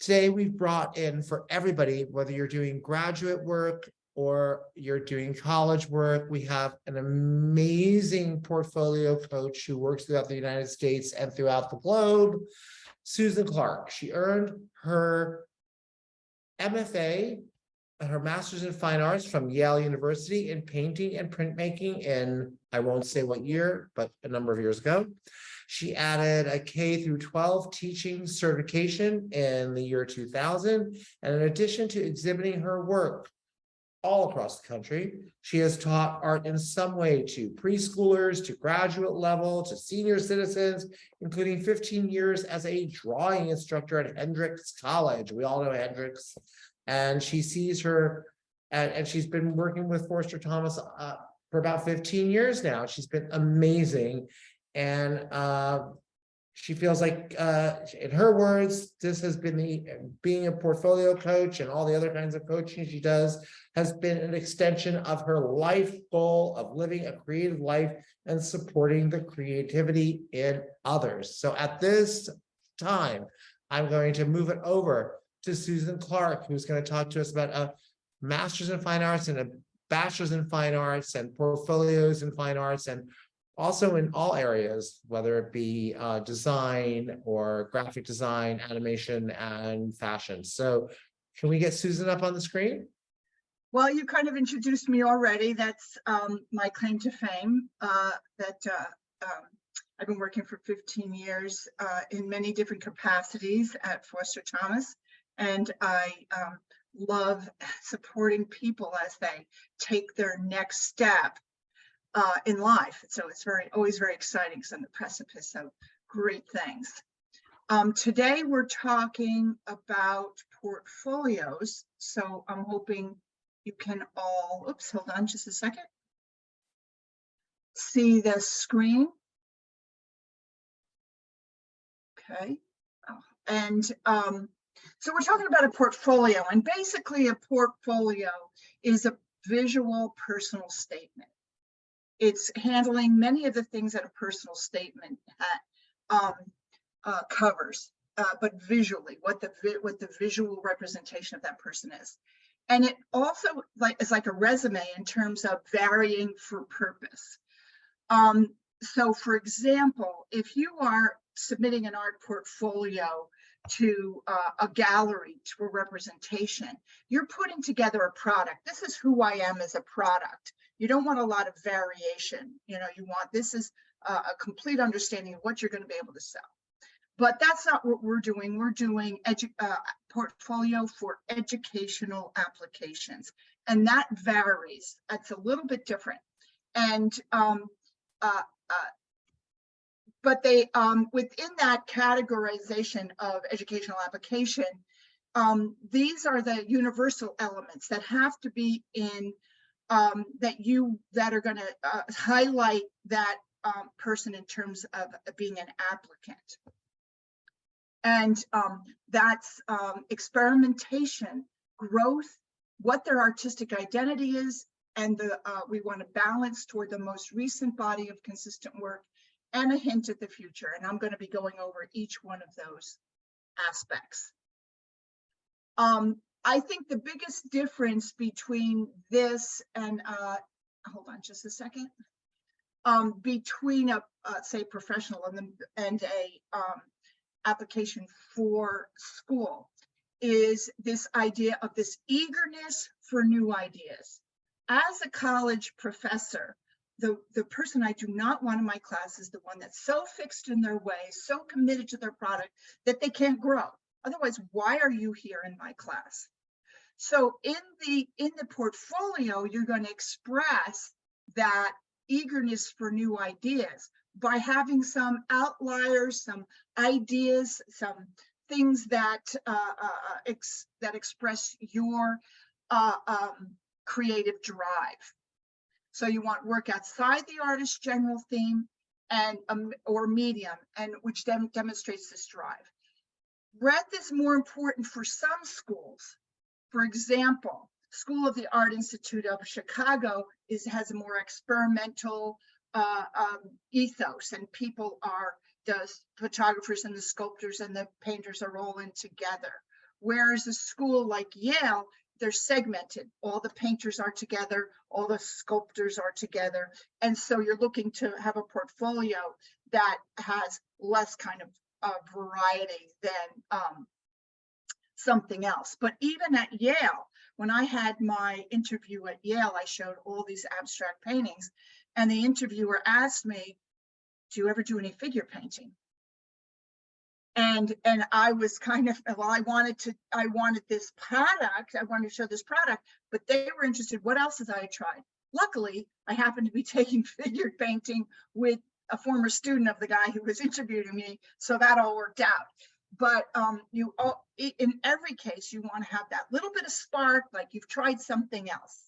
Today, we've brought in for everybody, whether you're doing graduate work or you're doing college work, we have an amazing portfolio coach who works throughout the United States and throughout the globe, Susan Clark. She earned her MFA, her Master's in Fine Arts from Yale University in Painting and Printmaking in, I won't say what year, but a number of years ago. She added a K through 12 teaching certification in the year 2000. And in addition to exhibiting her work all across the country, she has taught art in some way to preschoolers, to graduate level, to senior citizens, including 15 years as a drawing instructor at Hendrix College. We all know Hendrix. And she sees her, and she's been working with Forster-Thomas for about 15 years now. She's been amazing. And she feels like, in her words, this has been being a portfolio coach and all the other kinds of coaching she does has been an extension of her life goal of living a creative life and supporting the creativity in others. So at this time, I'm going to move it over to Susan Clark, who's going to talk to us about a Master's in Fine Arts and a Bachelor's in Fine Arts and portfolios in Fine Arts, and also in all areas, whether it be design or graphic design, animation, and fashion. So can we get Susan up on the screen? Well, you kind of introduced me already. That's my claim to fame, that I've been working for 15 years in many different capacities at Forster-Thomas. And I love supporting people as they take their next step in life. So it's always very exciting because I'm the precipice of great things. Today we're talking about portfolios. So I'm hoping you can all, oops, hold on just a second. See the screen. Okay. Oh, and so we're talking about a portfolio, and basically a portfolio is a visual personal statement. It's handling many of the things that a personal statement covers, but visually, what the visual representation of that person is. And it also is like a resume in terms of varying for purpose. So for example, if you are submitting an art portfolio to a gallery, to a representation, you're putting together a product. This is who I am as a product. You don't want a lot of variation. You know, you want, this is a complete understanding of what you're going to be able to sell. But that's not what we're doing. We're doing portfolio for educational applications. And that varies. It's a little bit different. And but they, within that categorization of educational application, these are the universal elements that have to be in, that are going to highlight that person in terms of being an applicant. And that's experimentation, growth, what their artistic identity is, and we want to balance toward the most recent body of consistent work and a hint at the future. And I'm going to be going over each one of those aspects. I think the biggest difference between this and, hold on just a second, between a, say, professional and a application for school is this idea of this eagerness for new ideas. As a college professor, the person I do not want in my class is the one that's so fixed in their way, so committed to their product that they can't grow. Otherwise, why are you here in my class? So in the portfolio, you're going to express that eagerness for new ideas by having some outliers, some ideas, some things that that express your creative drive. So you want work outside the artist's general theme and or medium, and which demonstrates this drive. Breadth is more important for some schools. For example, School of the Art Institute of Chicago has a more experimental ethos, and people are, the photographers and the sculptors and the painters are all in together. Whereas a school like Yale, they're segmented. All the painters are together, all the sculptors are together. And so you're looking to have a portfolio that has less kind of variety than something else. But even at Yale, when I had my interview at Yale, I showed all these abstract paintings, and the interviewer asked me, do you ever do any figure painting? And I was kind of, well, I wanted this product, I wanted to show this product, but they were interested, what else has I tried? Luckily, I happened to be taking figure painting with a former student of the guy who was interviewing me, so that all worked out. But in every case, you want to have that little bit of spark, like you've tried something else.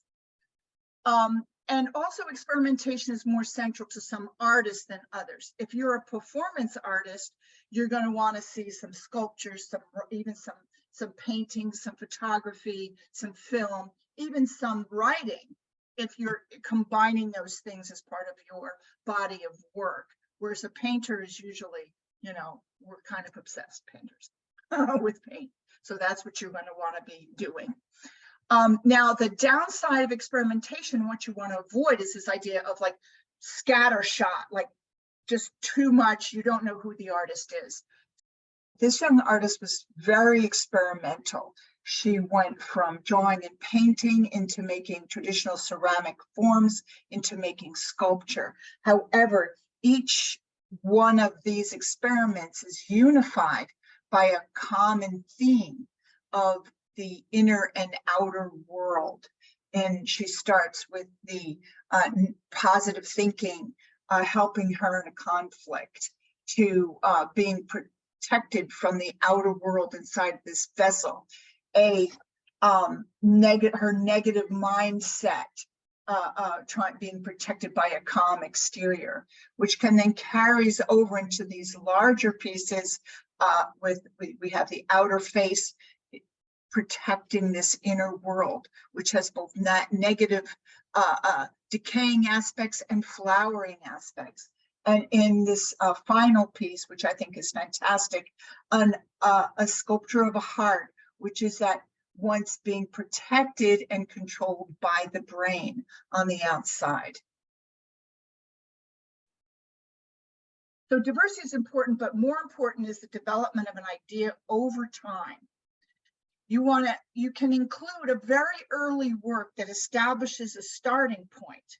And also experimentation is more central to some artists than others. If you're a performance artist, you're going to want to see some sculptures, even some paintings, some photography, some film, even some writing, if you're combining those things as part of your body of work. Whereas a painter is usually, you know, we're kind of obsessed painters with paint. So that's what you're going to want to be doing. Now, the downside of experimentation, what you want to avoid is this idea of like scattershot, like just too much. You don't know who the artist is. This young artist was very experimental. She went from drawing and painting into making traditional ceramic forms, into making sculpture. However, each one of these experiments is unified by a common theme of the inner and outer world. And she starts with the positive thinking, helping her in a conflict, to being protected from the outer world inside this vessel, her negative mindset, being protected by a calm exterior, which can then carries over into these larger pieces. We have the outer face protecting this inner world, which has both negative decaying aspects and flowering aspects. And in this final piece, which I think is fantastic, a sculpture of a heart, which is that once being protected and controlled by the brain on the outside. So diversity is important, but more important is the development of an idea over time. You can include a very early work that establishes a starting point,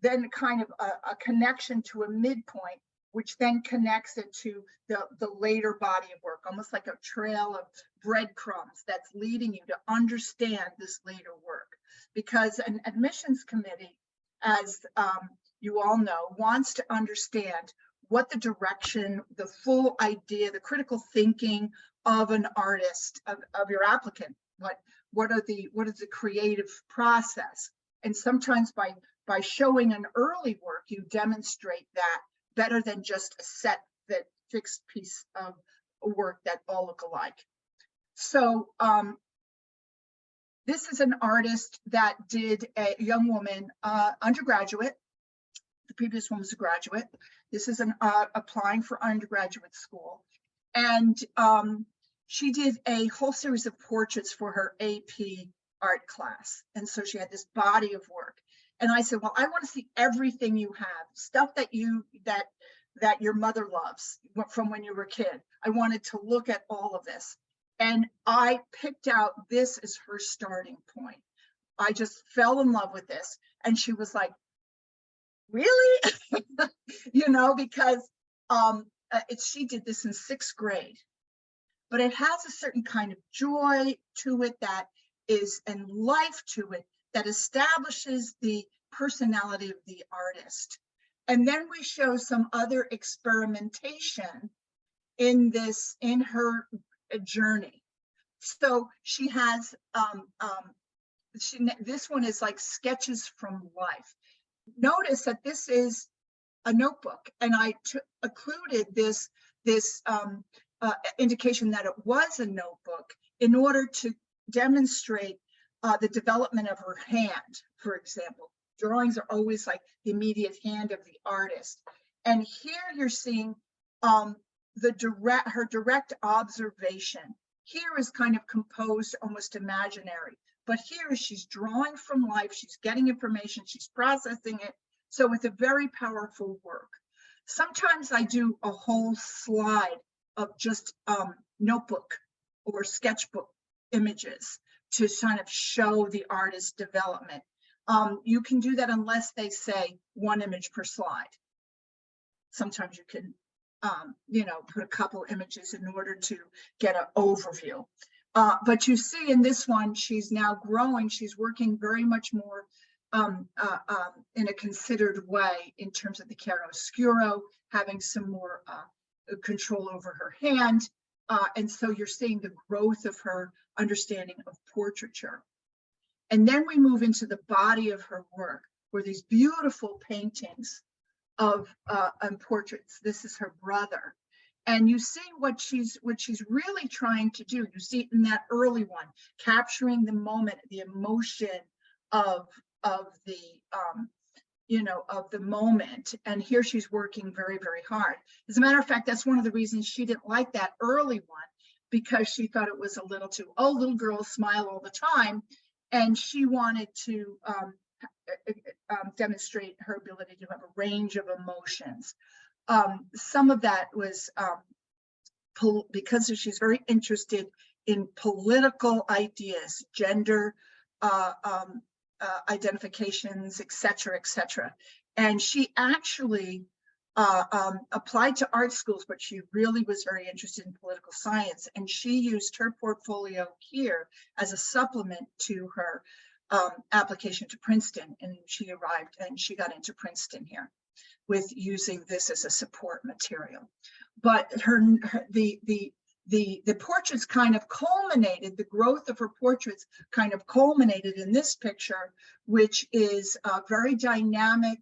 then kind of a connection to a midpoint, which then connects it to the later body of work, almost like a trail of breadcrumbs that's leading you to understand this later work. Because an admissions committee, as you all know, wants to understand what the direction, the full idea, the critical thinking of an artist, of your applicant, what is the creative process. And sometimes by showing an early work, you demonstrate that better than just a set, that fixed piece of work that all look alike. So this is an artist that did a young woman, undergraduate. The previous one was a graduate. This is applying for undergraduate school. And she did a whole series of portraits for her AP art class. And so she had this body of work. And I said, well, I want to see everything you have, stuff that your mother loves from when you were a kid. I wanted to look at all of this. And I picked out this as her starting point. I just fell in love with this. And she was like, really? You know, because she did this in 6th grade. But it has a certain kind of joy to it that is, and life to it, that establishes the personality of the artist. And then we show some other experimentation in her journey. So she has, this one is like sketches from life. Notice that this is a notebook, and I included this indication that it was a notebook in order to demonstrate the development of her hand, for example. Drawings are always like the immediate hand of the artist. And here you're seeing her direct observation. here is kind of composed, almost imaginary. But here she's drawing from life, she's getting information, she's processing it. So it's a very powerful work. Sometimes I do a whole slide of just notebook or sketchbook images to kind of show the artist's development. You can do that unless they say one image per slide. Sometimes you can, put a couple images in order to get an overview. But you see in this one, she's now growing. She's working very much more in a considered way in terms of the chiaroscuro, having some more control over her hand. And so you're seeing the growth of her understanding of portraiture. And then we move into the body of her work, where these beautiful paintings of portraits. This is her brother. And you see what she's really trying to do. You see it in that early one, capturing the moment, the emotion of the moment. And here she's working very, very hard. As a matter of fact, that's one of the reasons she didn't like that early one, because she thought it was a little too, oh, little girls smile all the time. And she wanted to demonstrate her ability to have a range of emotions. Some of that was because she's very interested in political ideas, gender identifications, et cetera, and she actually applied to art schools, but she really was very interested in political science, and she used her portfolio here as a supplement to her application to Princeton, and she arrived and she got into Princeton here with using this as a support material. But the portraits kind of culminated, the growth of her portraits kind of culminated in this picture, which is very dynamic,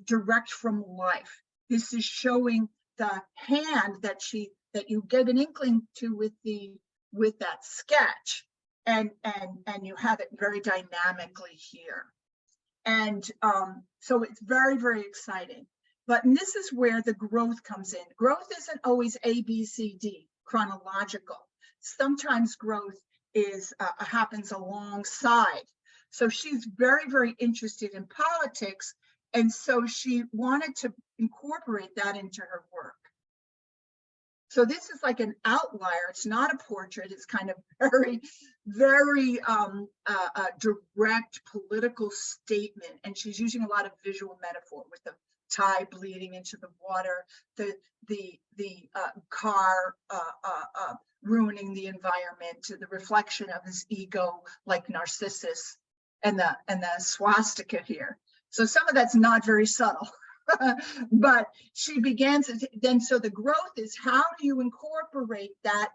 direct from life. This is showing the hand that you get an inkling to with that sketch, and you have it very dynamically here. And so it's very, very exciting. But this is where the growth comes in. Growth isn't always A, B, C, D, chronological. Sometimes growth happens alongside. So she's very, very interested in politics. And so she wanted to incorporate that into her work. So this is like an outlier. It's not a portrait. It's kind of very, very direct political statement. And she's using a lot of visual metaphor with the tie bleeding into the water, the car ruining the environment, the reflection of his ego like Narcissus, and the swastika here. So some of that's not very subtle. But she began to then, so the growth is, how do you incorporate that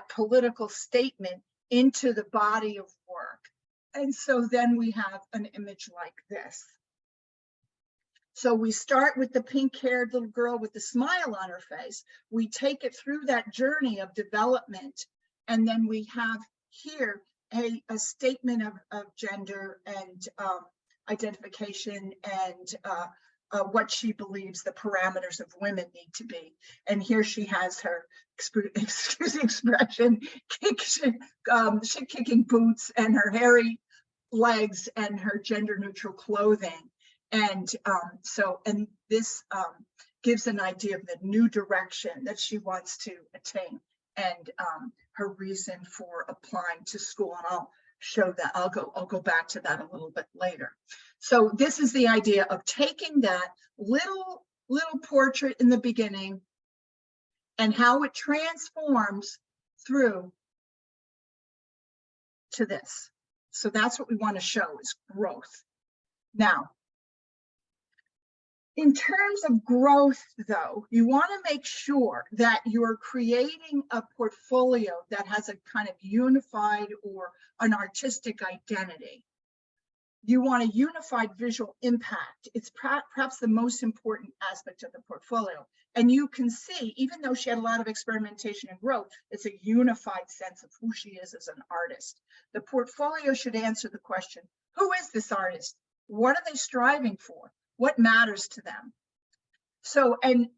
political statement into the body of work? And so then we have an image like this. So we start with the pink-haired little girl with the smile on her face. We take it through that journey of development, and then we have here a statement of gender and identification and what she believes the parameters of women need to be. And here she has her, excuse the expression, kicking boots and her hairy legs and her gender neutral clothing. And and this gives an idea of the new direction that she wants to attain, and her reason for applying to school. And I'll show that. I'll go back to that a little bit later. So this is the idea of taking that little portrait in the beginning and how it transforms through to this. So that's what we want to show, is growth. Now, in terms of growth, though, you want to make sure that you're creating a portfolio that has a kind of unified or an artistic identity. You want a unified visual impact. It's perhaps the most important aspect of the portfolio. And you can see, even though she had a lot of experimentation and growth, it's a unified sense of who she is as an artist. The portfolio should answer the question, who is this artist? What are they striving for? What matters to them? So, and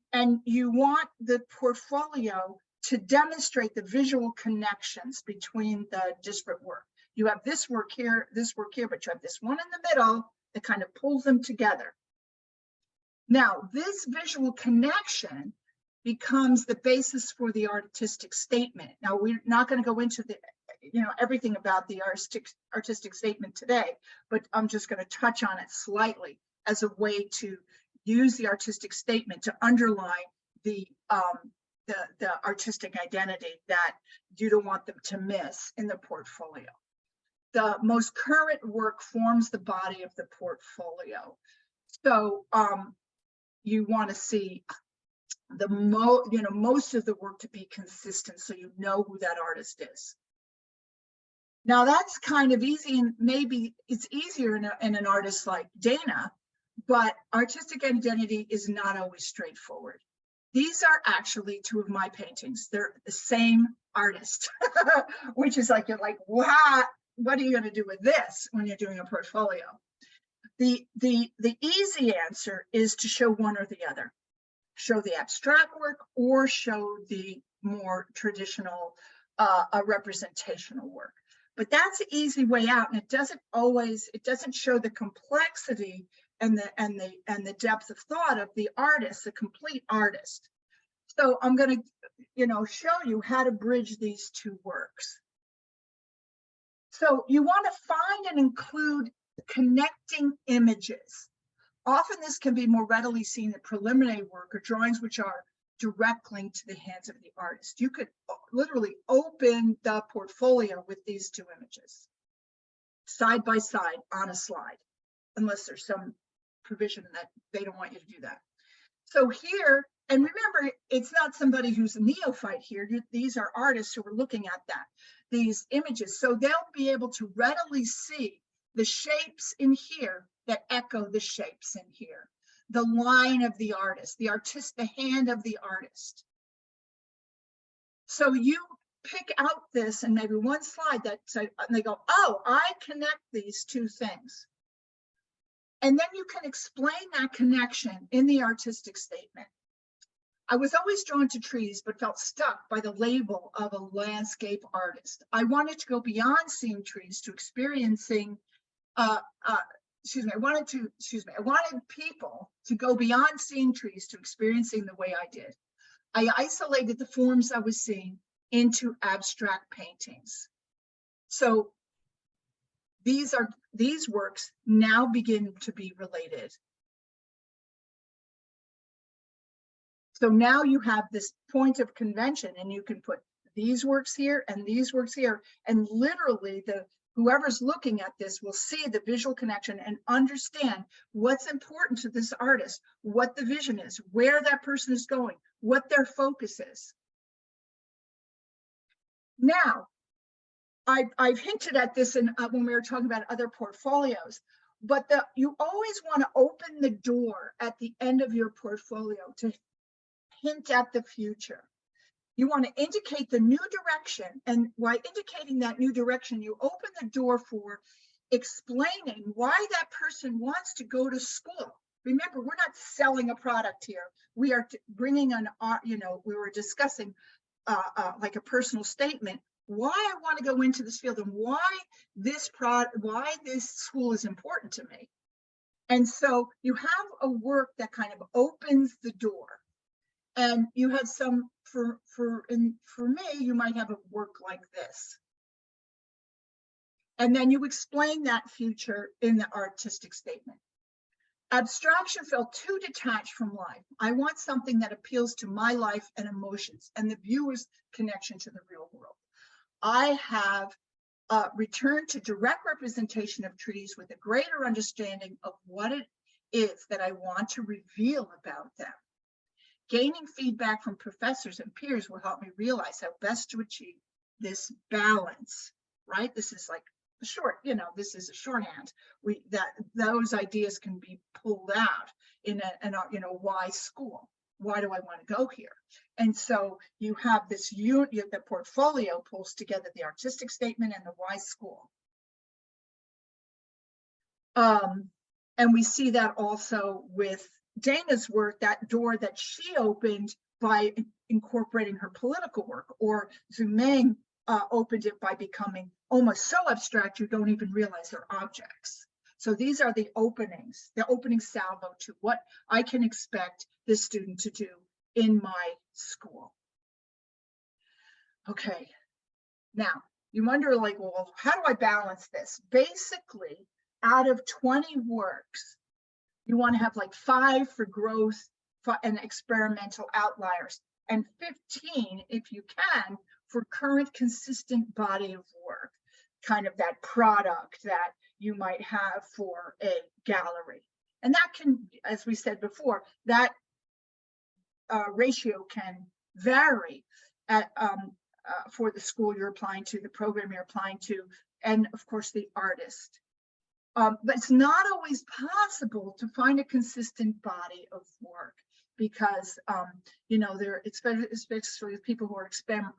you want the portfolio to demonstrate the visual connections between the disparate work. You have this work here, but you have this one in the middle that kind of pulls them together. Now, this visual connection becomes the basis for the artistic statement. Now, we're not going to go into the, everything about the artistic statement today, but I'm just going to touch on it slightly as a way to use the artistic statement to underline the artistic identity that you don't want them to miss in the portfolio. The most current work forms the body of the portfolio. So you want to see the most of the work to be consistent, so you know who that artist is. Now that's kind of easy, and maybe it's easier in an artist like Dana, but artistic identity is not always straightforward. These are actually two of my paintings. They're the same artist, which is like, you're like, wow, what are you going to do with this when you're doing a portfolio? The easy answer is to show one or the other. Show the abstract work or show the more traditional representational work. But that's an easy way out, and it doesn't show the complexity and the depth of thought of the artist, the complete artist. So I'm going to show you how to bridge these two works. So you want to find and include connecting images. Often this can be more readily seen in preliminary work or drawings which are direct link to the hands of the artist. You could literally open the portfolio with these two images side by side on a slide, unless there's some provision that they don't want you to do that. So here, and remember, it's not somebody who's a neophyte here. These are artists who are looking at these images. So they'll be able to readily see the shapes in here that echo the shapes in here, the line of the artist, the hand of the artist. So you pick out this and maybe one slide that and they go, oh, I connect these two things. And then you can explain that connection in the artistic statement. I was always drawn to trees, but felt stuck by the label of a landscape artist. I wanted to go beyond seeing trees to experiencing I wanted people to go beyond seeing trees to experiencing the way I did. I isolated the forms I was seeing into abstract paintings. So these works now begin to be related. So now you have this point of convention, and you can put these works here and these works here, and literally whoever's looking at this will see the visual connection and understand what's important to this artist, what the vision is, where that person is going, what their focus is. Now, I've hinted at this when we were talking about other portfolios, but you always want to open the door at the end of your portfolio to hint at the future. You want to indicate the new direction, and by indicating that new direction, you open the door for explaining why that person wants to go to school. Remember, we're not selling a product here. We are bringing we were discussing like a personal statement, why I want to go into this field and why this school is important to me. And so you have a work that kind of opens the door. And you have some, for me, you might have a work like this. And then you explain that future in the artistic statement. Abstraction felt too detached from life. I want something that appeals to my life and emotions and the viewer's connection to the real world. I have returned to direct representation of trees with a greater understanding of what it is that I want to reveal about them. Gaining feedback from professors and peers will help me realize how best to achieve this balance, right? This is like a this is a shorthand. Those ideas can be pulled out in a why school. Why do I want to go here? And so you have this the portfolio pulls together the artistic statement and the why school. And we see that also with Dana's work, that door that she opened by incorporating her political work, or Zumeng opened it by becoming almost so abstract you don't even realize they're objects. So these are the openings, the opening salvo to what I can expect this student to do in my school. Okay, now you wonder, like, well, how do I balance this? Basically, out of 20 works, you want to have like 5 for growth and experimental outliers, and 15, if you can, for current consistent body of work, kind of that product that you might have for a gallery. And that can, as we said before, that ratio can vary at, for the school you're applying to, the program you're applying to, and of course the artist. But it's not always possible to find a consistent body of work, because you know, there, especially people who are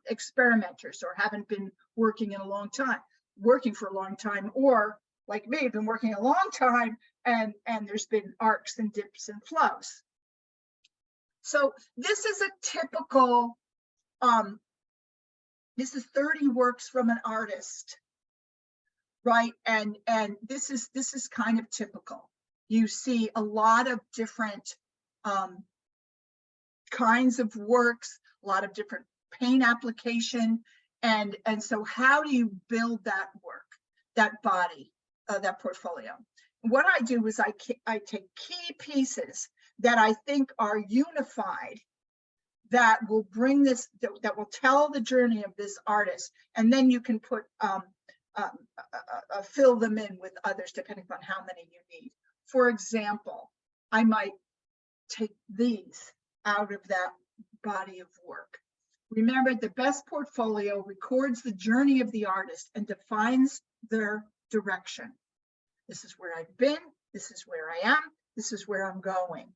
experimenters or haven't been working in a long time, working for a long time, or like me, been working a long time, and there's been arcs and dips and flows. So this is a typical, this is 30 works from an artist, right? And this is kind of typical. You see a lot of different kinds of works, a lot of different paint application, and so how do you build that work, that body, that portfolio? What I do is I take key pieces that I think are unified, that will bring this, that will tell the journey of this artist, and then you can put fill them in with others depending on how many you need. For example, I might take these out of that body of work. Remember, the best portfolio records the journey of the artist and defines their direction. This is where I've been, this is where I am, this is where I'm going.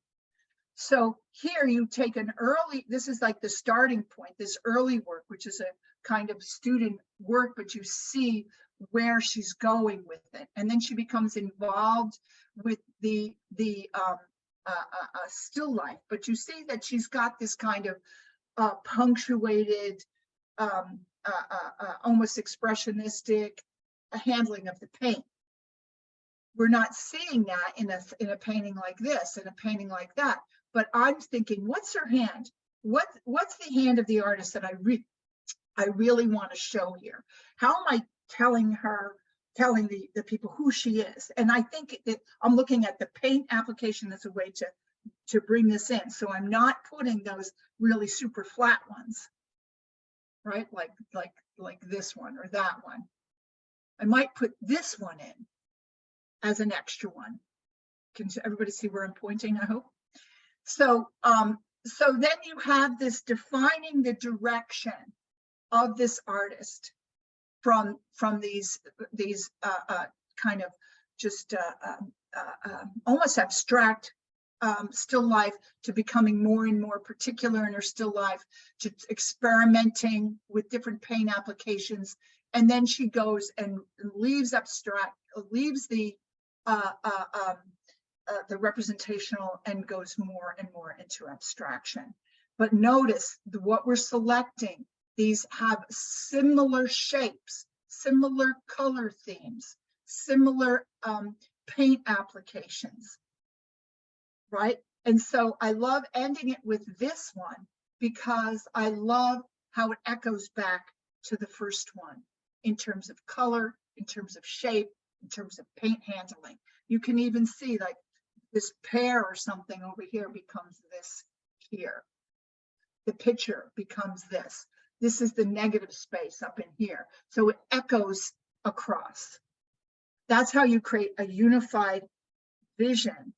So here you take an early, this is like the starting point, this early work, which is a kind of student work, but you see where she's going with it. And then she becomes involved with the still life, but you see that she's got this kind of punctuated, almost expressionistic handling of the paint. We're not seeing that in a painting like this, in a painting like that. But I'm thinking, what's her hand? What's the hand of the artist that I really want to show here? How am I telling the people who she is? And I think that I'm looking at the paint application as a way to bring this in. So I'm not putting those really super flat ones, right? Like this one or that one. I might put this one in as an extra one. Can everybody see where I'm pointing, I hope? So, so then you have this defining the direction of this artist from these kind of just almost abstract still life to becoming more and more particular in her still life, to experimenting with different paint applications. And then she goes and leaves abstract, leaves the representational and goes more and more into abstraction. But notice what we're selecting, these have similar shapes, similar color themes, similar paint applications, right? And so I love ending it with this one because I love how it echoes back to the first one in terms of color, in terms of shape, in terms of paint handling. You can even see like this pear or something over here becomes this here. The picture becomes this. This is the negative space up in here. So it echoes across. That's how you create a unified vision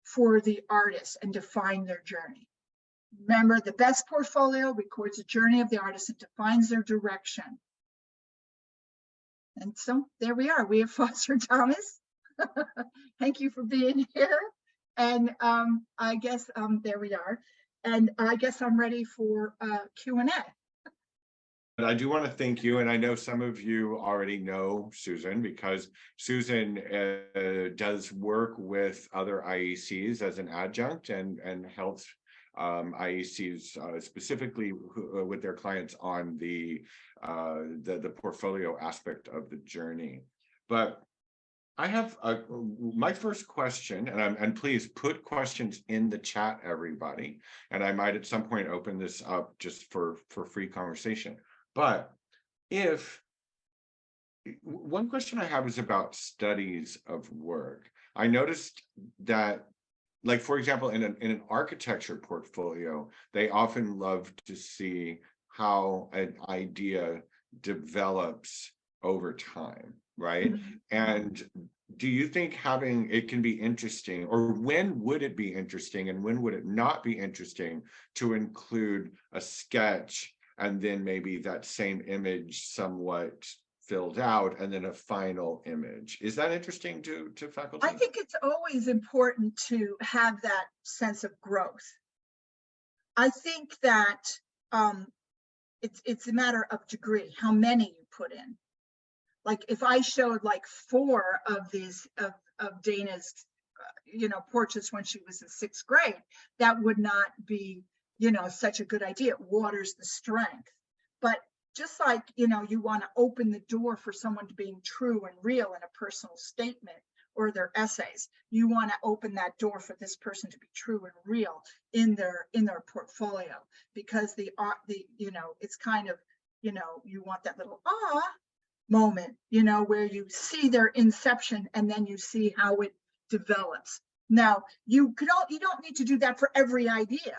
for the artist and define their journey. Remember, the best portfolio records the journey of the artist and defines their direction. And so there we are. We have Forster-Thomas. Thank you for being here. And I guess there we are. And I guess I'm ready for Q&A. I do want to thank you, and I know some of you already know Susan because Susan does work with other IECs as an adjunct and helps IECs specifically with their clients on the portfolio aspect of the journey. But I have my first question, and please put questions in the chat, everybody. And I might at some point open this up just for free conversation. But one question I have is about studies of work. I noticed that, like, for example, in an architecture portfolio, they often love to see how an idea develops over time, right? And do you think having it can be interesting, or when would it be interesting and when would it not be interesting to include a sketch and then maybe that same image somewhat filled out and then a final image? Is that interesting to faculty? I think it's always important to have that sense of growth. I think that it's a matter of degree, how many you put in. Like if I showed like 4 of these of Dana's, portraits when she was in 6th grade, that would not be, such a good idea. It waters the strength. But just like, you want to open the door for someone to being true and real in a personal statement or their essays, you want to open that door for this person to be true and real in their portfolio, because it's kind of, you want that little moment, where you see their inception and then you see how it develops. Now, you don't need to do that for every idea.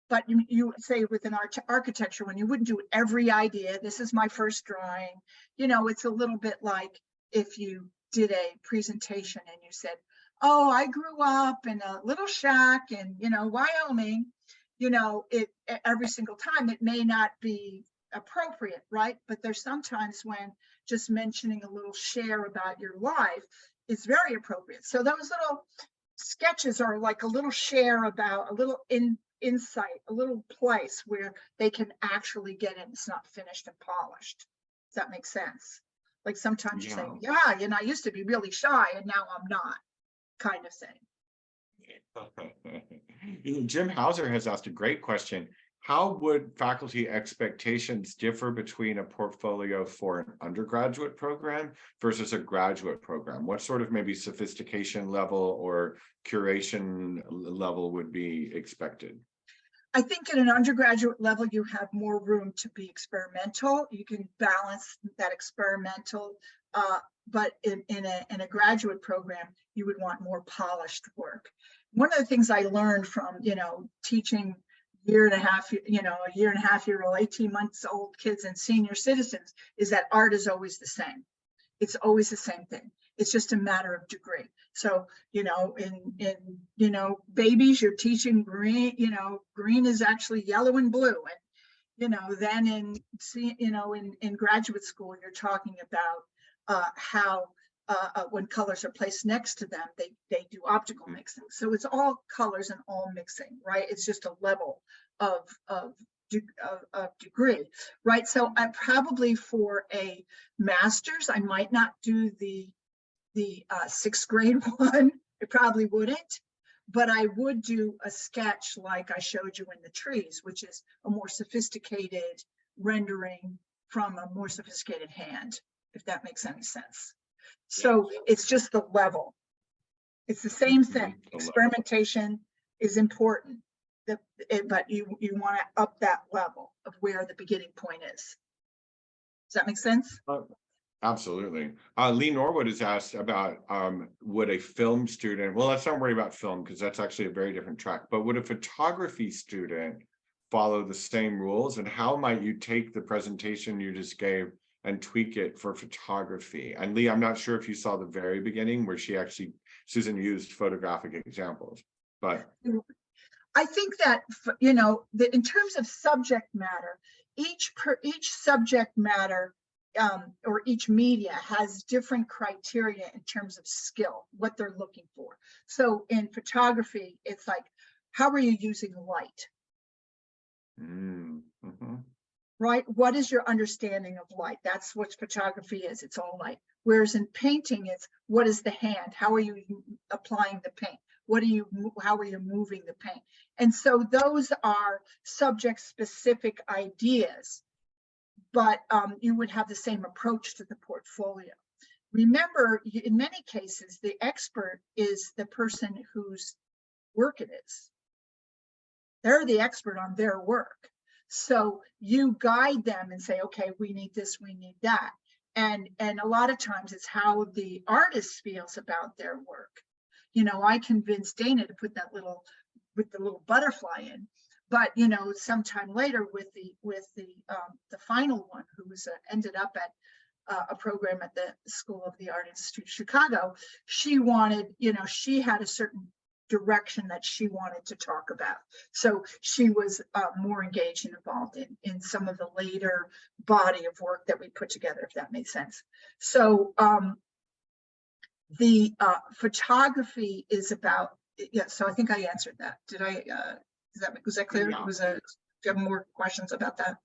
But you say with an architecture, when you wouldn't do every idea, this is my first drawing, it's a little bit like if you did a presentation and you said, oh, I grew up in a little shack in, Wyoming, every single time it may not be appropriate, right? But there's sometimes when just mentioning a little share about your life is very appropriate. So those little sketches are like a little share about a little insight, a little place where they can actually get it. It's not finished and polished. Does that make sense? Like sometimes you say, yeah, I used to be really shy and now I'm not, kind of thing. Jim Hauser has asked a great question. How would faculty expectations differ between a portfolio for an undergraduate program versus a graduate program? What sort of maybe sophistication level or curation level would be expected? I think at an undergraduate level, you have more room to be experimental. You can balance that experimental, but in a graduate program, you would want more polished work. One of the things I learned from, teaching a year and a half year old, 18 months old kids and senior citizens is that art is always the same. It's always the same thing. It's just a matter of degree. So, in babies, you're teaching green, green is actually yellow and blue. And, then in graduate school, you're talking about how when colors are placed next to them, they do optical mixing. So it's all colors and all mixing, right? It's just a level of degree, right? So I probably for a master's, I might not do the 6th grade one. I probably wouldn't, but I would do a sketch like I showed you in the trees, which is a more sophisticated rendering from a more sophisticated hand, if that makes any sense. So it's just the level. It's the same thing. Experimentation is important, but you want to up that level of where the beginning point is. Does that make sense? Absolutely. Lee Norwood has asked about would a film student, well, let's not worry about film because that's actually a very different track, but would a photography student follow the same rules, and how might you take the presentation you just gave and tweak it for photography? And Lee, I'm not sure if you saw the very beginning where Susan used photographic examples, but I think that, in terms of subject matter, each subject matter or each media has different criteria in terms of skill, what they're looking for. So in photography, it's like, how are you using light? Right? What is your understanding of light? That's what photography is. It's all light. Whereas in painting, it's what is the hand? How are you applying the paint? how are you moving the paint? And so those are subject specific ideas, but you would have the same approach to the portfolio. Remember, in many cases, the expert is the person whose work it is. They're the expert on their work. So you guide them and say, okay, we need this, we need that. And a lot of times it's how the artist feels about their work. You know, I convinced Dana to put that little, with the little butterfly in, but you know, sometime later with the final one, who was ended up at a program at the School of the Art Institute of Chicago, she wanted, you know, she had a certain direction that she wanted to talk about. So she was more engaged and involved in some of the later body of work that we put together, if that made sense. So the photography is about, yeah, so I think I answered that. Did I, was that clear? Yeah. Do you have more questions about that?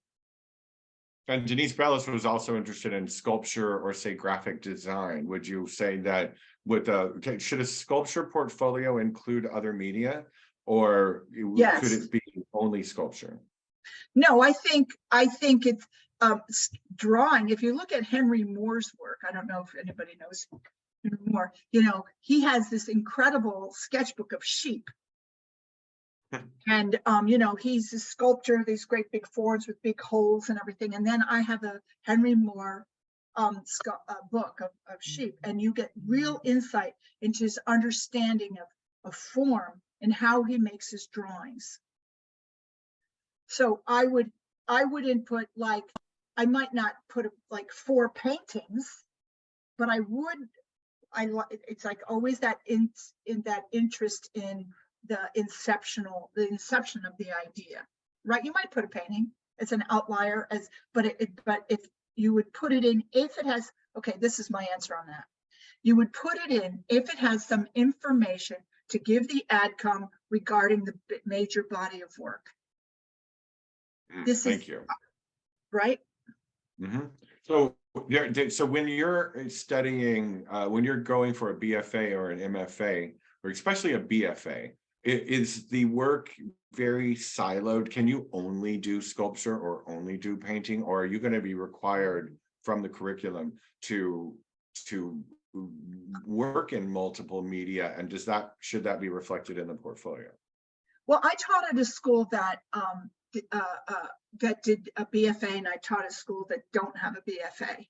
And Denise Bellis was also interested in sculpture or say graphic design. Would you say that with should a sculpture portfolio include other media, or Yes. could it be only sculpture? No, I think it's drawing. If you look at Henry Moore's work, I don't know if anybody knows Henry Moore, you know, he has this incredible sketchbook of sheep. And, you know, he's a sculptor, these great big forms with big holes and everything. And then I have a Henry Moore book of sheep, and you get real insight into his understanding of form and how he makes his drawings. So I would input, like, I might not put like 4 paintings, but it's like always that in that interest in the inception of the idea, right? You might put a painting, it's an outlier, but if you would put it in, if it has, okay, this is my answer on that. You would put it in if it has some information to give the AdCom regarding the major body of work. Thank you. Right? Mm-hmm. So when you're studying, when you're going for a BFA or an MFA, or especially a BFA, is the work very siloed? Can you only do sculpture or only do painting, or are you going to be required from the curriculum to work in multiple media? And should that be reflected in the portfolio? Well, I taught at a school that did a BFA, and I taught at a school that don't have a BFA.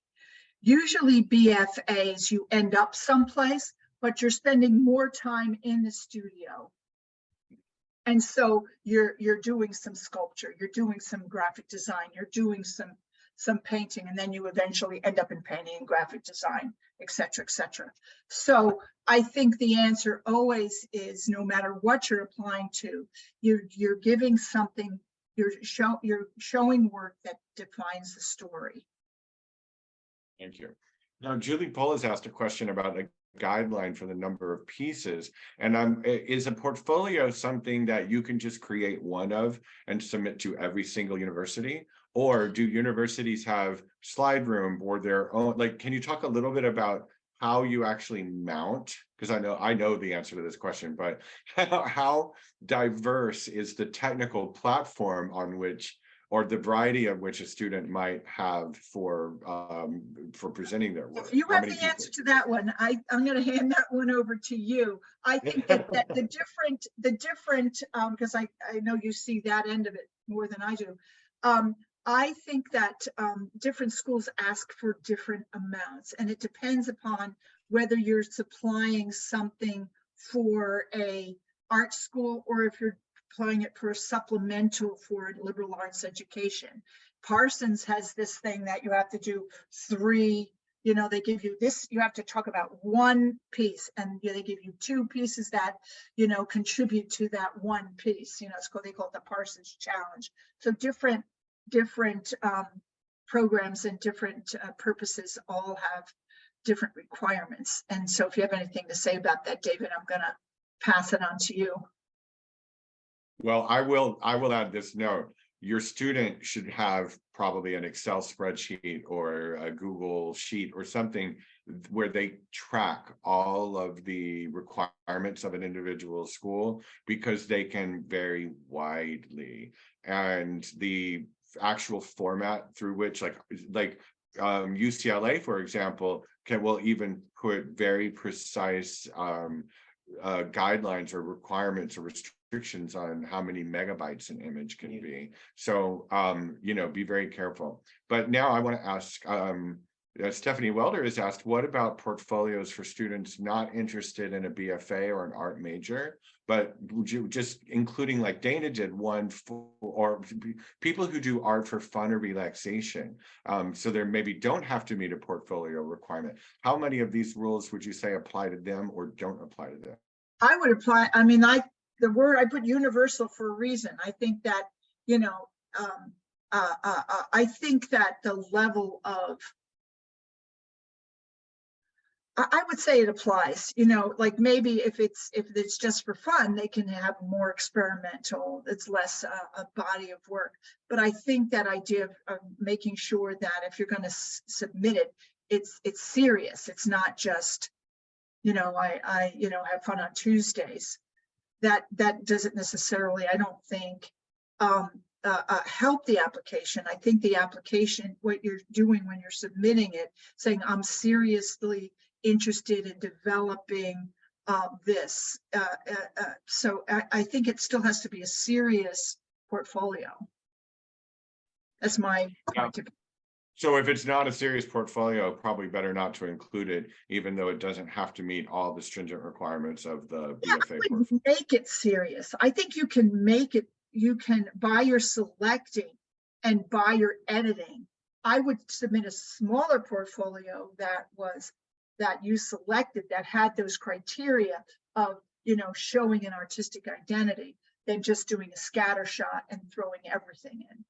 Usually BFAs, you end up someplace, but you're spending more time in the studio. And so you're doing some sculpture, you're doing some graphic design, you're doing some painting, and then you eventually end up in painting and graphic design, et cetera, et cetera. So I think the answer always is, no matter what you're applying to, you're giving something, you're showing work that defines the story. Thank you. Now, Julie Pohl has asked a question about a guideline for the number of pieces, and is a portfolio something that you can just create one of and submit to every single university, or do universities have slide room or their own? Like, can you talk a little bit about how you actually mount? Because I know the answer to this question, but how diverse is the technical platform on which, or the variety of which, a student might have for presenting their work? You have the answer to that one. I'm going to hand that one over to you. I think that the different, because I know you see that end of it more than I do. I think that different schools ask for different amounts, and it depends upon whether you're supplying something for a art school or if you're applying it for a supplemental for a liberal arts education. Parsons has this thing that you have to do 3, you know, they give you this, you have to talk about 1 piece, and they give you 2 pieces that, you know, contribute to that 1 piece. You know, they call it the Parsons Challenge. So different programs and different purposes all have different requirements. And so if you have anything to say about that, David, I'm going to pass it on to you. Well, I will add this note. Your student should have probably an Excel spreadsheet or a Google sheet or something where they track all of the requirements of an individual school, because they can vary widely. And the actual format through which UCLA, for example, will even put very precise guidelines or requirements or restrictions on how many megabytes an image can be. So, be very careful. But now I want to ask, Stephanie Welder has asked, what about portfolios for students not interested in a BFA or an art major, but would you just including like Dana did one for, or people who do art for fun or relaxation, so they maybe don't have to meet a portfolio requirement. How many of these rules would you say apply to them or don't apply to them? I would apply, the word I put universal for a reason. I think that, I think that the level of, I would say it applies, like maybe if it's just for fun, they can have more experimental, it's less a body of work. But I think that idea of making sure that if you're going to submit it, it's serious. It's not just, I have fun on Tuesdays. That doesn't necessarily, I don't think, help the application. I think the application, what you're doing when you're submitting it, saying I'm seriously interested in developing this. So I think it still has to be a serious portfolio. That's my point of view. So if it's not a serious portfolio, probably better not to include it, even though it doesn't have to meet all the stringent requirements of the BFA. I would make it serious. I think you can make it, you can, by your selecting and by your editing, I would submit a smaller portfolio that you selected that had those criteria of, showing an artistic identity than just doing a scatter shot and throwing everything in.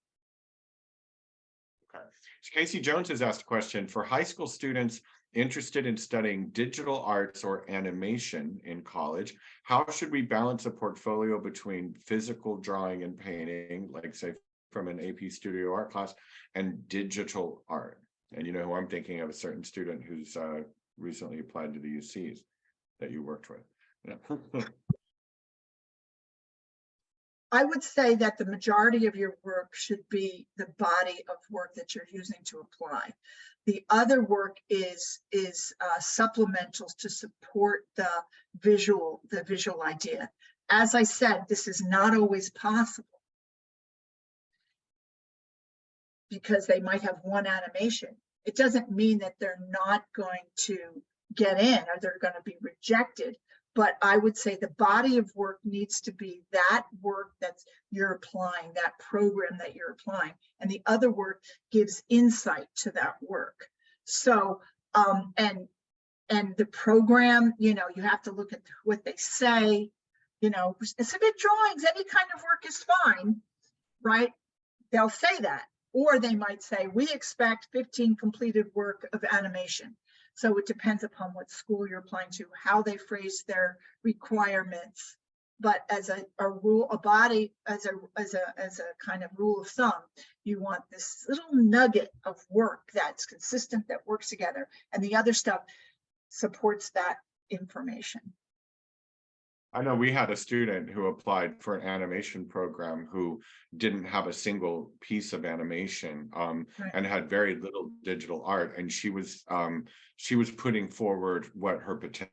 Okay. Casey Jones has asked a question for high school students interested in studying digital arts or animation in college. How should we balance a portfolio between physical drawing and painting, like say from an AP studio art class, and digital art? And who I'm thinking of, a certain student who's recently applied to the UCs that you worked with. Yeah. I would say that the majority of your work should be the body of work that you're using to apply. The other work is supplementals to support the visual idea. As I said, this is not always possible because they might have one animation. It doesn't mean that they're not going to get in or they're going to be rejected. But I would say the body of work needs to be that work that you're applying, that program that you're applying, and the other work gives insight to that work. So, and the program, you have to look at what they say, submit drawings, any kind of work is fine, right? They'll say that, or they might say, we expect 15 completed work of animation. So it depends upon what school you're applying to, how they phrase their requirements. But as a rule, a body, as a kind of rule of thumb, you want this little nugget of work that's consistent, that works together, and the other stuff supports that information. I know we had a student who applied for an animation program who didn't have a single piece of animation, right, and had very little digital art. And she was putting forward what her potential,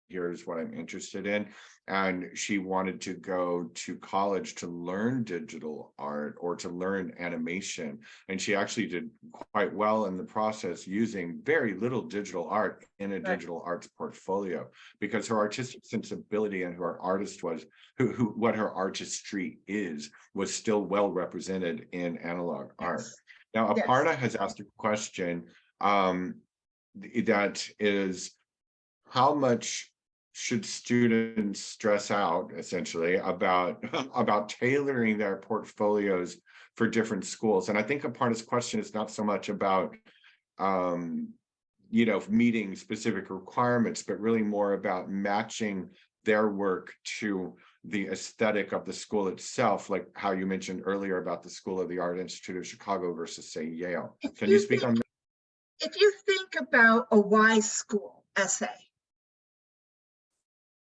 here's what I'm interested in. And she wanted to go to college to learn digital art or to learn animation. And she actually did quite well in the process using very little digital art in a digital arts portfolio, because her artistic sensibility and who her artist was, what her artistry was still well represented in analog art. Now, Aparna has asked a question that is, how much should students stress out essentially about tailoring their portfolios for different schools? And I think Aparna's question is not so much about meeting specific requirements, but really more about matching their work to the aesthetic of the school itself, like how you mentioned earlier about the School of the Art Institute of Chicago versus, say, Yale. Can you speak on that? If you think about a why school essay,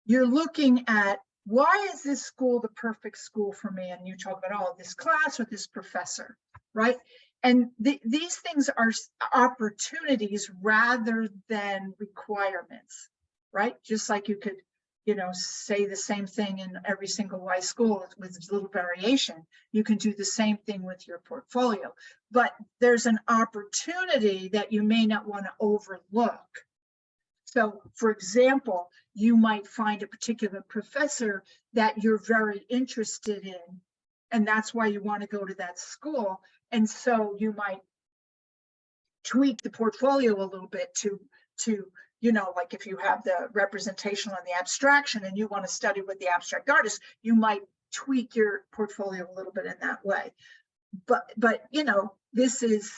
you're looking at, why is this school the perfect school for me? And you talk about, oh, this class or this professor, right? And these things are opportunities rather than requirements, right? Just like you could, say the same thing in every single Y school with a little variation. You can do the same thing with your portfolio, but there's an opportunity that you may not want to overlook. So, for example, you might find a particular professor that you're very interested in, and that's why you want to go to that school. And so you might tweak the portfolio a little bit to like if you have the representation on the abstraction and you want to study with the abstract artist, you might tweak your portfolio a little bit in that way. But this is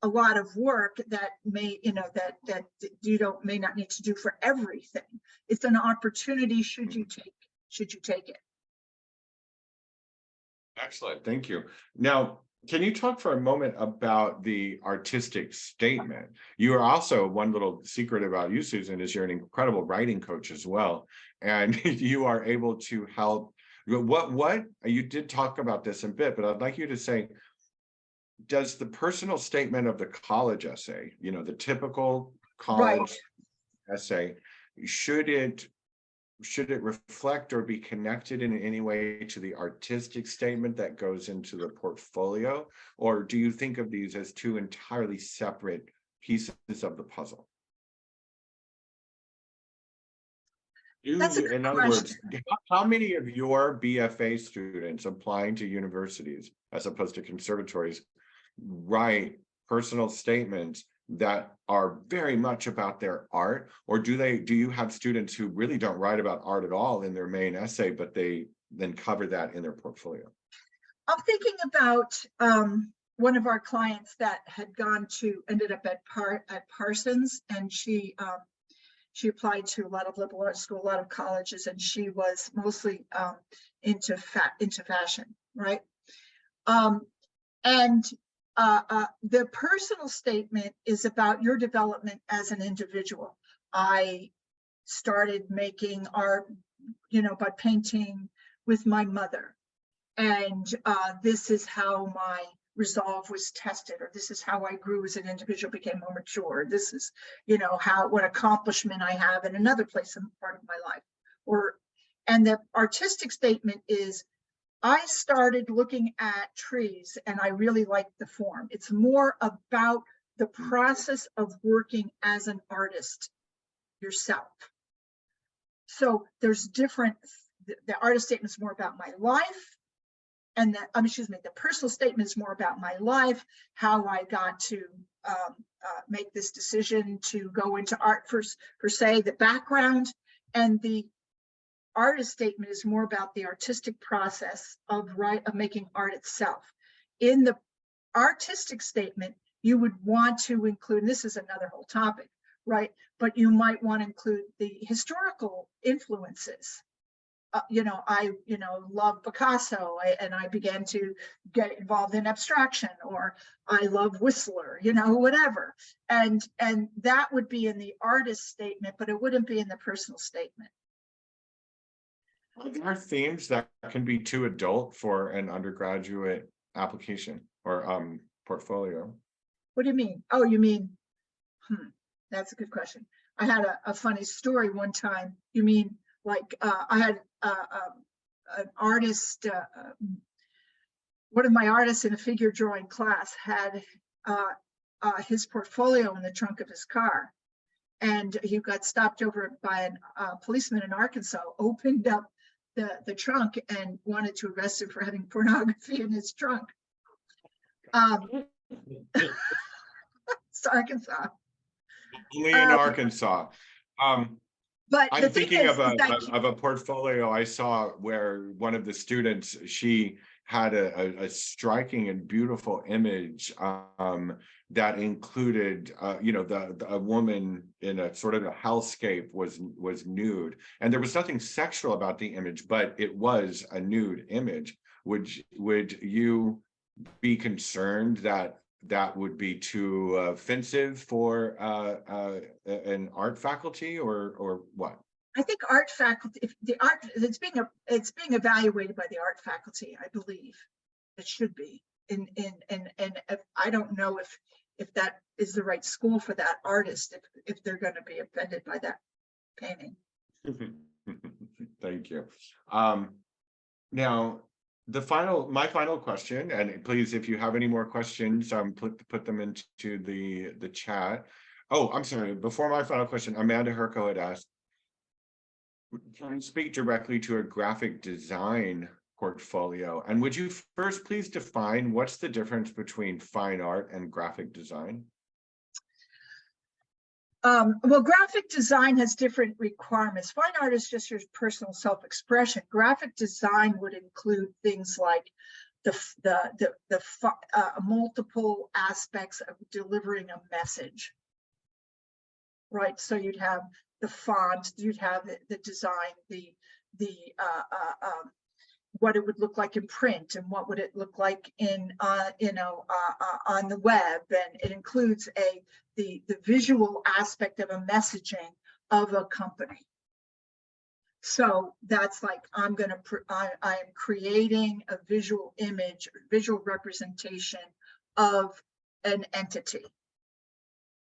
a lot of work that may, that you may not need to do for everything. It's an opportunity should you take it. Excellent, thank you. Now, can you talk for a moment about the artistic statement? You are also, one little secret about you, Susan, is you're an incredible writing coach as well. And you are able to help. What you did talk about this a bit, but I'd like you to say, does the personal statement of the college essay, the typical college essay, should it reflect or be connected in any way to the artistic statement that goes into the portfolio? Or do you think of these as two entirely separate pieces of the puzzle? In other words, how many of your BFA students applying to universities as opposed to conservatories write personal statements that are very much about their art? Or do you have students who really don't write about art at all in their main essay, but they then cover that in their portfolio? I'm thinking about one of our clients that ended up at Parsons, and she applied to a lot of liberal arts school, a lot of colleges, and she was mostly into fashion, right? The personal statement is about your development as an individual. I started making art, by painting with my mother. And this is how my resolve was tested, or this is how I grew as an individual, became more mature. This is, what accomplishment I have in another place in part of my life. And the artistic statement is, I started looking at trees and I really liked the form. It's more about the process of working as an artist yourself. So there's the artist statement is more about my life, and the personal statement is more about my life, how I got to make this decision to go into art per se, the background, and the artist statement is more about the artistic process of making art itself. In the artistic statement, you would want to include, and this is another whole topic, right? But you might want to include the historical influences. I love Picasso, and I began to get involved in abstraction, or I love Whistler, whatever. And that would be in the artist statement, but it wouldn't be in the personal statement. Are there themes that can be too adult for an undergraduate application or portfolio? What do you mean? Oh, you mean, that's a good question. I had a funny story one time. You mean like I had an artist, one of my artists in a figure drawing class had his portfolio in the trunk of his car. And he got stopped over by a policeman in Arkansas, opened up the trunk and wanted to arrest him for having pornography in his trunk. It's Arkansas. Only in Arkansas. But I'm thinking of a portfolio I saw where one of the students, she had a striking and beautiful image that included, a woman in a sort of a hellscape was nude, and there was nothing sexual about the image, but it was a nude image. Would you be concerned that that would be too offensive for an art faculty, or what? I think art faculty, if the art, it's being evaluated by the art faculty, I believe it should be. And if, I don't know if that is the right school for that artist, if they're going to be offended by that painting. Thank you. Now, my final question, and please, if you have any more questions, put them into the chat. Oh, I'm sorry. Before my final question, Amanda Herco had asked, can you speak directly to a graphic design portfolio? And would you first please define what's the difference between fine art and graphic design? Well, graphic design has different requirements. Fine art is just your personal self-expression. Graphic design would include things like the multiple aspects of delivering a message, right? So you'd have the font, you'd have the design, what it would look like in print, and what would it look like in on the web, and it includes the visual aspect of a messaging of a company. So that's like, I am creating a visual image, visual representation of an entity.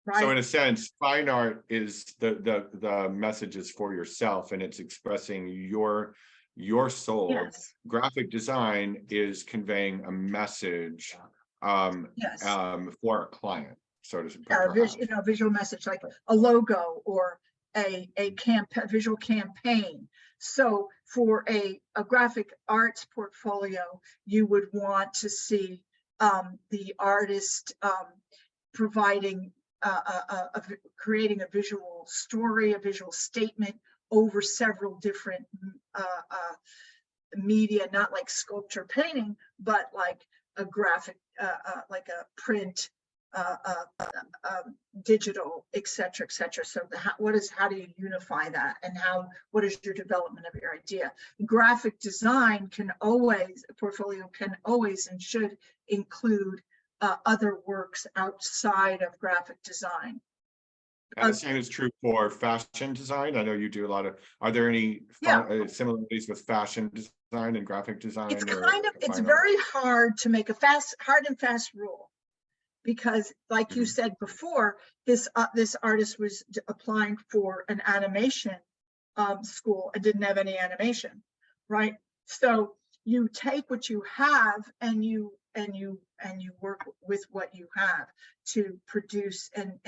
Right. So in a sense, fine art is the message is for yourself, and it's expressing your soul. Yes. Graphic design is conveying a message Yes. For a client, so to speak. Visual message, like a logo or a visual campaign. So for a graphic arts portfolio, you would want to see the artist providing creating a visual story, a visual statement over several different media, not like sculpture painting, but like a graphic, like a print, digital, et cetera, et cetera. So how do you unify that, and what is your development of your idea? Graphic design portfolio can always and should include other works outside of graphic design. And the same is true for fashion design. I know you do a lot of, are there any similarities with fashion design and graphic design? It's very hard to make a hard and fast rule, because like you said before, this artist was applying for an animation school and didn't have any animation, right? So you take what you have and you work with what you have to produce and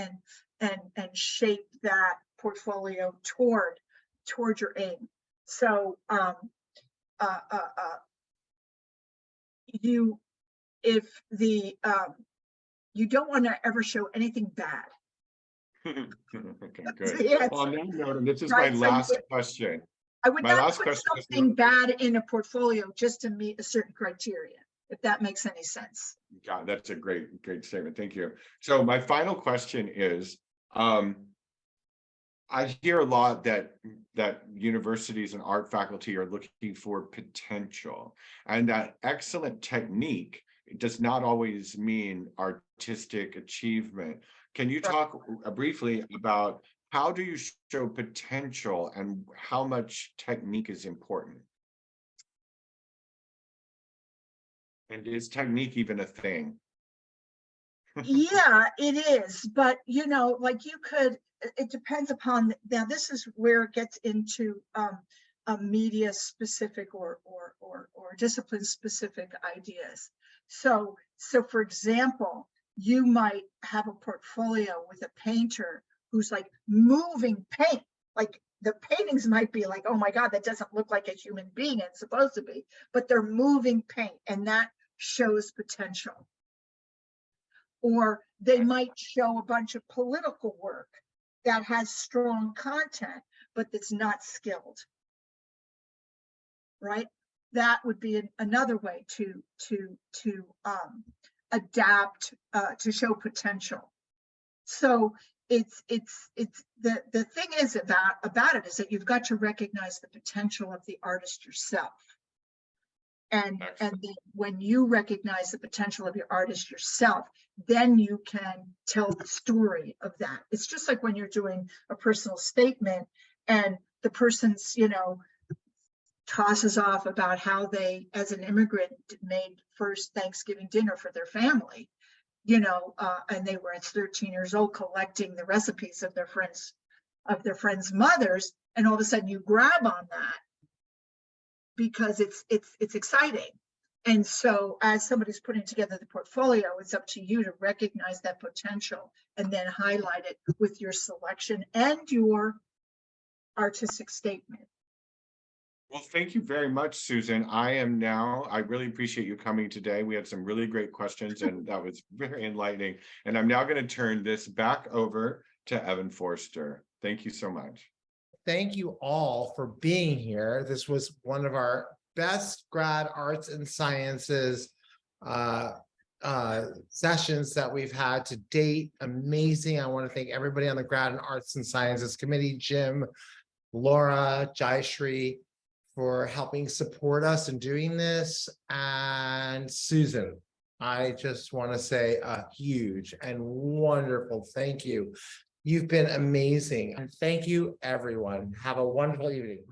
shape that portfolio toward your aim. So you don't want to ever show anything bad. Okay, good. Yes. Well, on that note, and this is my last question. I would not put something bad in a portfolio just to meet a certain criteria, if that makes any sense. God, that's a great statement. Thank you. So my final question is, I hear a lot that universities and art faculty are looking for potential, and that excellent technique does not always mean artistic achievement. Can you talk briefly about how do you show potential and how much technique is important? And is technique even a thing? Yeah, it is. But, like it depends upon, now this is where it gets into a media specific or discipline specific ideas. So for example, you might have a portfolio with a painter who's like moving paint, like the paintings might be like, oh my God, that doesn't look like a human being, it's supposed to be, but they're moving paint, and that shows potential. Or they might show a bunch of political work that has strong content, but that's not skilled, right? that would be another way to adapt, to show potential. So it's the thing is about it is that you've got to recognize the potential of the artist yourself. And then when you recognize the potential of your artist yourself, then you can tell the story of that. It's just like when you're doing a personal statement and the person's, you know, tosses off about how they, as an immigrant, made first Thanksgiving dinner for their family, you know, and they were at 13 years old collecting the recipes of their friends' mothers, and all of a sudden you grab on that because it's exciting. And so as somebody's putting together the portfolio, it's up to you to recognize that potential and then highlight it with your selection and your artistic statement. Well, thank you very much, Susan. I really appreciate you coming today. We had some really great questions and that was very enlightening. And I'm now going to turn this back over to Evan Forster. Thank you so much. Thank you all for being here. This was one of our best grad arts and sciences sessions that we've had to date. Amazing. I want to thank everybody on the grad and arts and sciences committee, Jim, Laura, Jayashree, for helping support us in doing this. And Susan, I just want to say a huge and wonderful thank you. You've been amazing. And thank you, everyone. Have a wonderful evening.